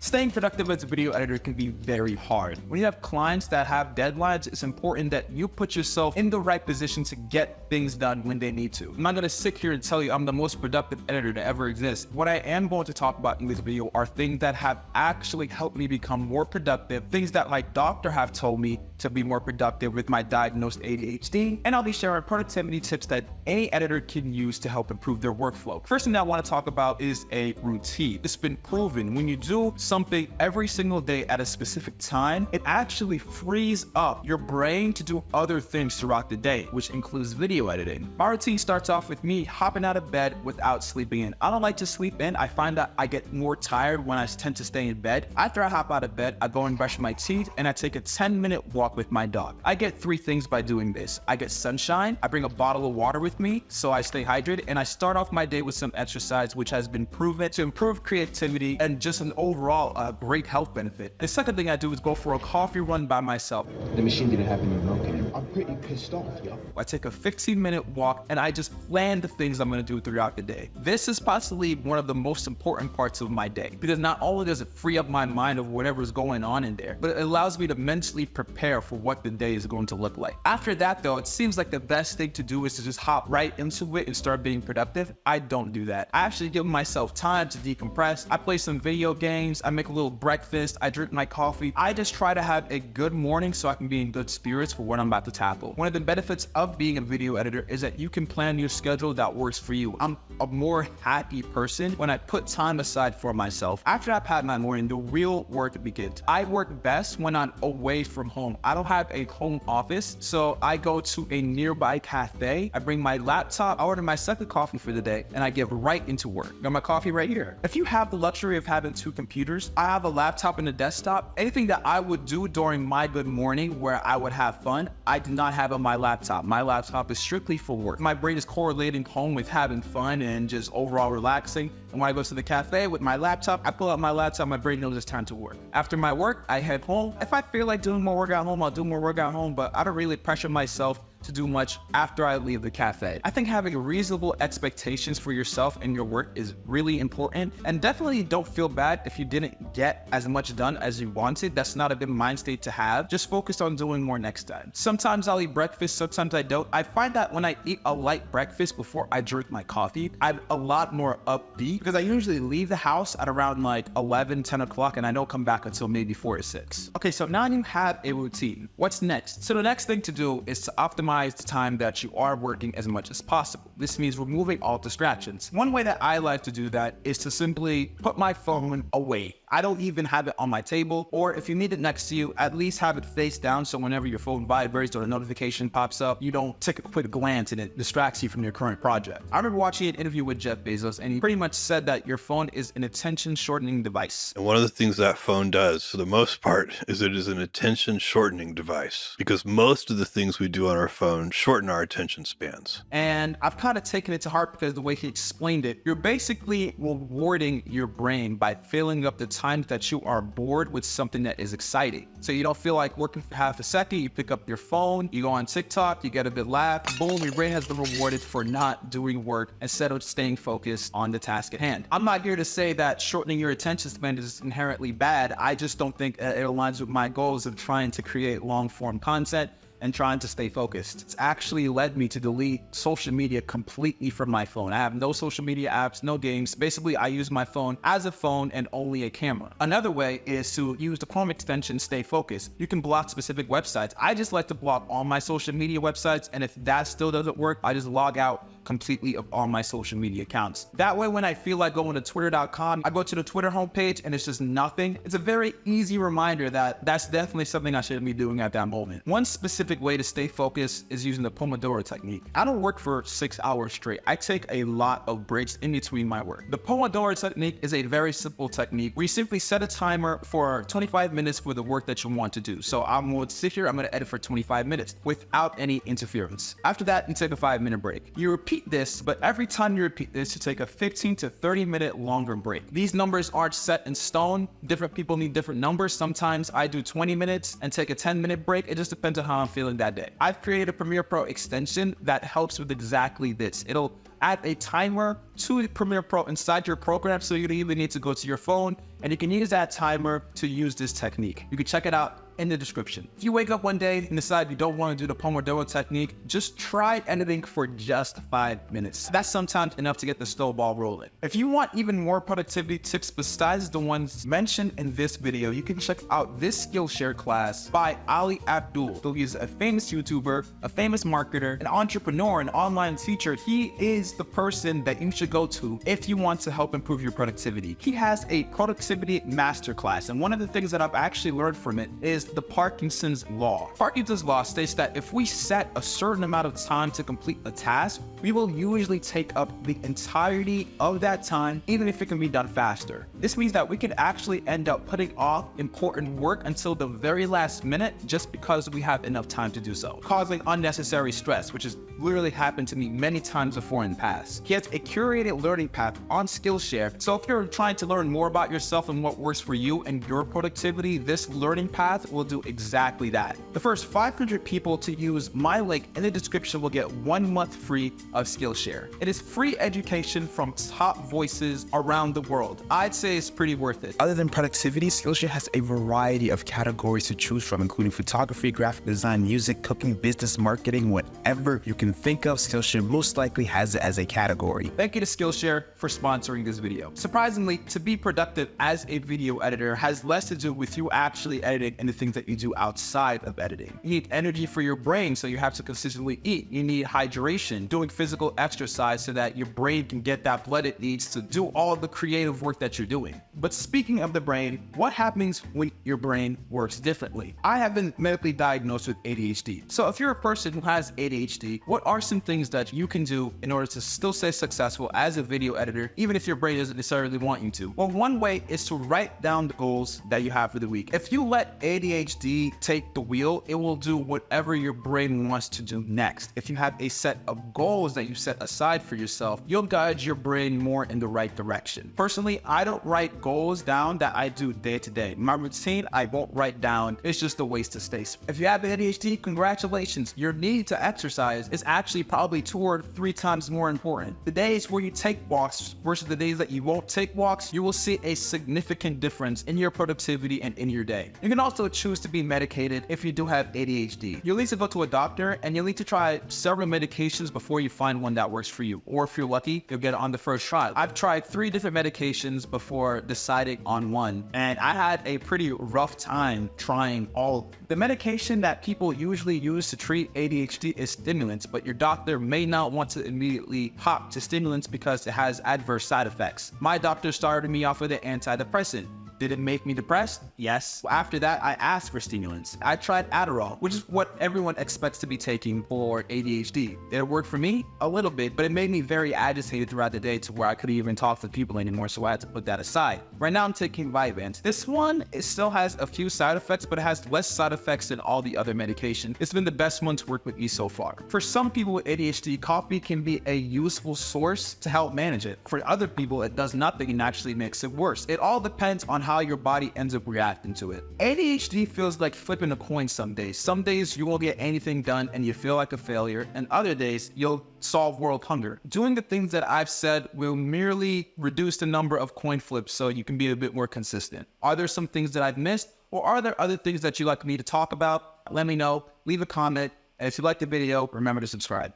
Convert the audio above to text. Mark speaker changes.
Speaker 1: Staying productive as a video editor can be very hard. When you have clients that have deadlines, it's important that you put yourself in the right position to get things done when they need to. I'm not gonna sit here and tell you I'm the most productive editor to ever exist. What I am going to talk about in this video are things that have actually helped me become more productive, things that my doctor have told me to be more productive with my diagnosed ADHD, and I'll be sharing productivity tips that any editor can use to help improve their workflow. First thing that I want to talk about is a routine. It's been proven when you do something every single day at a specific time, it actually frees up your brain to do other things throughout the day, which includes video editing. My routine starts off with me hopping out of bed without sleeping in. I don't like to sleep in. I find that I get more tired when I tend to stay in bed. After I hop out of bed, I go and brush my teeth and I take a 10-minute walk with my dog. I get 3 things by doing this. I get sunshine, I bring a bottle of water with me so I stay hydrated, and I start off my day with some exercise, which has been proven to improve creativity and just an overall great health benefit. The second thing I do is go for a coffee run by myself.
Speaker 2: The machine didn't have any milk in it. I'm pretty pissed off, yo.
Speaker 1: I take a 15-minute walk and I just plan the things I'm gonna do throughout the day. This is possibly one of the most important parts of my day because not only does it free up my mind of whatever's going on in there, but it allows me to mentally prepare for what the day is going to look like. After that though, it seems like the best thing to do is to just hop right into it and start being productive. I don't do that. I actually give myself time to decompress. I play some video games, I make a little breakfast, I drink my coffee. I just try to have a good morning so I can be in good spirits for what I'm about to tackle. One of the benefits of being a video editor is that you can plan your schedule that works for you. I'm a more happy person when I put time aside for myself. After I've had my morning, the real work begins. I work best when I'm away from home. I don't have a home office, so I go to a nearby cafe. I bring my laptop, I order my second coffee for the day, and I get right into work. Got my coffee right here. If you have the luxury of having 2 computers, I have a laptop and a desktop. Anything that I would do during my good morning where I would have fun, I do not have on my laptop. My laptop is strictly for work. My brain is correlating home with having fun and just overall relaxing. And when I go to the cafe with my laptop, I pull out my laptop, my brain knows it's time to work. After my work, I head home. If I feel like doing more work at home, I'll do more work at home, but I don't really pressure myself to do much after I leave the cafe. I think having reasonable expectations for yourself and your work is really important, and definitely don't feel bad if you didn't get as much done as you wanted. That's not a good mind state to have. Just focus on doing more next time. Sometimes I'll eat breakfast, sometimes I don't. I find that when I eat a light breakfast before I drink my coffee, I'm a lot more upbeat because I usually leave the house at around like 11, 10 o'clock and I don't come back until maybe 4 or 6. Okay, so now you have a routine. What's next? So the next thing to do is to optimize the time that you are working as much as possible. This means removing all distractions. One way that I like to do that is to simply put my phone away. I don't even have it on my table, or if you need it next to you, at least have it face down so whenever your phone vibrates or a notification pops up, you don't take a quick glance and it distracts you from your current project. I remember watching an interview with Jeff Bezos and he pretty much said that your phone is an attention shortening device.
Speaker 3: And one of the things that phone does for the most part is it is an attention shortening device because most of the things we do on our phone shorten our attention spans.
Speaker 1: And I've kind of taken it to heart because the way he explained it, you're basically rewarding your brain by filling up the time that you are bored with something that is exciting. So you don't feel like working for half a second, you pick up your phone, you go on TikTok, you get a bit laugh, boom, your brain has been rewarded for not doing work instead of staying focused on the task at hand. I'm not here to say that shortening your attention span is inherently bad. I just don't think it aligns with my goals of trying to create long form content and trying to stay focused. It's actually led me to delete social media completely from my phone. I have no social media apps, no games. Basically, I use my phone as a phone and only a camera. Another way is to use the Chrome extension Stay Focused. You can block specific websites. I just like to block all my social media websites, and if that still doesn't work, I just log out completely of all my social media accounts. That way, when I feel like going to twitter.com, I go to the Twitter homepage and it's just nothing. It's a very easy reminder that that's definitely something I shouldn't be doing at that moment. One specific way to stay focused is using the Pomodoro technique. I don't work for 6 hours straight. I take a lot of breaks in between my work. The Pomodoro technique is a very simple technique where you simply set a timer for 25 minutes for the work that you want to do. So I'm going to sit here, I'm going to edit for 25 minutes without any interference. After that, you take a 5-minute break. You repeat this, but every time you repeat this, you take a 15 to 30-minute longer break. These numbers aren't set in stone. Different people need different numbers. Sometimes I do 20 minutes and take a 10-minute break. It just depends on how I'm feeling that day. I've created a Premiere Pro extension that helps with exactly this. It'll add a timer to Premiere Pro inside your program, so you don't even need to go to your phone And you can use that timer to use this technique. You can check it out in the description. If you wake up one day and decide you don't want to do the Pomodoro technique, just try editing for just 5 minutes. That's sometimes enough to get the snowball rolling. If you want even more productivity tips besides the ones mentioned in this video, you can check out this Skillshare class by Ali Abdul, who is a famous YouTuber, a famous marketer, an entrepreneur, an online teacher. He is the person that you should go to if you want to help improve your productivity. He has a productivity masterclass, and one of the things that I've actually learned from it is the Parkinson's law. Parkinson's law states that if we set a certain amount of time to complete a task, we will usually take up the entirety of that time, even if it can be done faster. This means that we can actually end up putting off important work until the very last minute just because we have enough time to do so, causing unnecessary stress, which has literally happened to me many times before in the past. He has a curated learning path on Skillshare, so if you're trying to learn more about yourself and what works for you and your productivity, this learning path will do exactly that. The first 500 people to use my link in the description will get 1 month free of Skillshare. It is free education from top voices around the world. I'd say it's pretty worth it.
Speaker 4: Other than productivity, Skillshare has a variety of categories to choose from, including photography, graphic design, music, cooking, business, marketing, whatever you can think of, Skillshare most likely has it as a category.
Speaker 1: Thank you to Skillshare for sponsoring this video. Surprisingly, to be productive as a video editor has less to do with you actually editing and the things that you do outside of editing. You need energy for your brain, so you have to consistently eat. You need hydration, doing physical exercise so that your brain can get that blood it needs to do all of the creative work that you're doing. But speaking of the brain, what happens when your brain works differently? I have been medically diagnosed with ADHD. So if you're a person who has ADHD, what are some things that you can do in order to still stay successful as a video editor, even if your brain doesn't necessarily want you to? Well, one way is to write down the goals that you have for the week. If you let ADHD take the wheel, it will do whatever your brain wants to do next. If you have a set of goals that you set aside for yourself, you'll guide your brain more in the right direction. Personally, I don't write goals down that I do day to day. My routine, I won't write down. It's just a waste of space. If you have ADHD, congratulations. Your need to exercise is actually probably 2 or 3 times more important. The days where you take walks versus the days that you won't take walks, you will see a significant difference in your productivity and in your day. You can also choose to be medicated if you do have ADHD. You'll need to go to a doctor and you'll need to try several medications before you find one that works for you. Or if you're lucky, you'll get it on the first try. I've tried 3 different medications before deciding on one, and I had a pretty rough time trying all. The medication that people usually use to treat ADHD is stimulants, but your doctor may not want to immediately hop to stimulants because it has adverse side effects. My doctor started me off with an antidepressant. Did it make me depressed? Yes. After that, I asked for stimulants. I tried Adderall, which is what everyone expects to be taking for ADHD. Did it work for me? A little bit, but it made me very agitated throughout the day to where I couldn't even talk to people anymore, so I had to put that aside. Right now, I'm taking Vyvanse. This one, it still has a few side effects, but it has less side effects than all the other medication. It's been the best one to work with me so far. For some people with ADHD, coffee can be a useful source to help manage it. For other people, it does nothing and actually makes it worse. It all depends on how your body ends up reacting to it. ADHD feels like flipping a coin some days. Some days you won't get anything done and you feel like a failure, and other days you'll solve world hunger. Doing the things that I've said will merely reduce the number of coin flips so you can be a bit more consistent. Are there some things that I've missed, or are there other things that you'd like me to talk about? Let me know, leave a comment, and if you like the video, remember to subscribe.